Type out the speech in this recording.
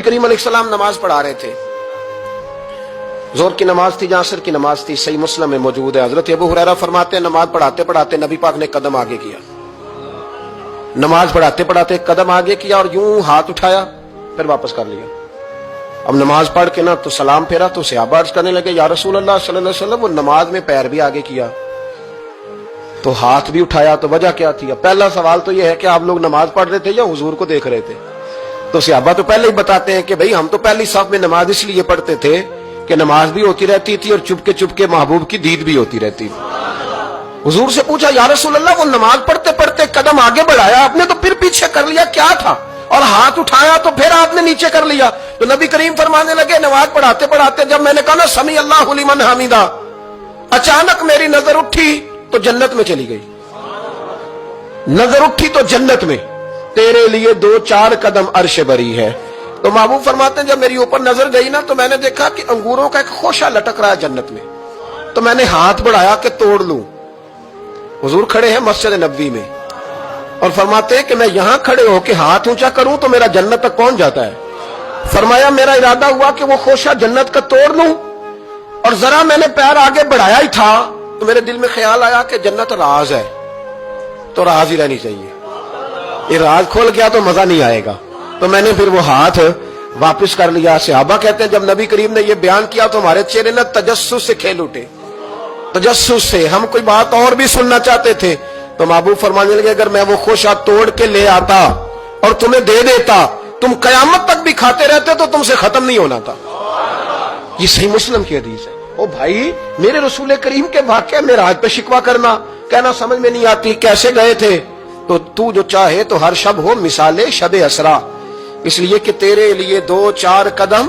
करीम अलैहिस्सलाम नमाज पढ़ा रहे थे। जोर की नमाज थी, असर की नमाज थी। सही मुस्लिम में मौजूद है। हजरत अबू हुरैरा फरमाते हैं नमाज पढ़ाते पढ़ाते नबी पाक ने कदम आगे किया। नमाज पढ़ाते पढ़ाते कदम आगे किया और यूं हाथ उठाया, फिर वापस कर लिया। अब नमाज पढ़ के ना तो सलाम फेरा तो सहाबा अर्ज करने लगे, या रसूल अल्लाह सल्लल्लाहु अलैहि वसल्लम, वो नमाज में पैर भी आगे किया तो हाथ भी उठाया, तो वजह क्या थी? अब पहला सवाल तो यह है कि आप लोग नमाज पढ़ रहे थे या हुजूर को देख रहे थे? तो सहाबा तो पहले ही बताते हैं कि भाई हम तो पहली साफ में नमाज इसलिए पढ़ते थे कि नमाज भी होती रहती थी और चुपके चुपके महबूब की दीद भी होती रहती थी। हुजूर से पूछा, या रसूल अल्लाह, वो नमाज पढ़ते पढ़ते कदम आगे बढ़ाया आपने तो फिर पीछे कर लिया, क्या था? और हाथ उठाया तो फिर आपने नीचे कर लिया। तो नबी करीम फरमाने लगे, नमाज पढ़ाते पढ़ाते जब मैंने कहा ना समी अल्लाहु लिमन हमीदा, अचानक मेरी नजर उठी तो जन्नत में चली गई। नजर उठी तो जन्नत में, तेरे लिए 2-4 कदम अर्श बरी है। तो महबूब फरमाते हैं जब मेरी ऊपर नजर गई ना तो मैंने देखा कि अंगूरों का एक खोशा लटक रहा है जन्नत में। तो मैंने हाथ बढ़ाया कि तोड़ लूं। हुजूर खड़े हैं मस्जिद नबवी में और फरमाते हैं कि मैं यहां खड़े होकर हाथ ऊंचा करूं तो मेरा जन्नत तक पहुंच जाता है। फरमाया मेरा इरादा हुआ कि वो खोशा जन्नत का तोड़ लूं और जरा मैंने पैर आगे बढ़ाया ही था तो मेरे दिल में ख्याल आया कि जन्नत राज है तो राज ही रहनी चाहिए, ये राज खोल गया तो मजा नहीं आएगा। तो मैंने फिर वो हाथ वापस कर लिया। सहाबा कहते हैं जब नबी करीम ने ये बयान किया तो हमारे चेहरे न तजस्सुस से खेल उठे। तजस्सुस से हम कोई बात और भी सुनना चाहते थे। तो महबूब फरमाने लगे, अगर मैं वो खोशा तोड़ के ले आता और तुम्हें दे देता, तुम कयामत तक भी खाते रहते तो तुमसे खत्म नहीं होना था। ये सही मुस्लिम की हदीस है। ओ भाई, मेरे रसूल करीम के वाक़या में राज पे शिकवा करना, कहना समझ में नहीं आती कैसे गए थे। तो तू जो चाहे तो हर शब हो मिसाले शबे असरा, इसलिए कि तेरे लिए 2-4 कदम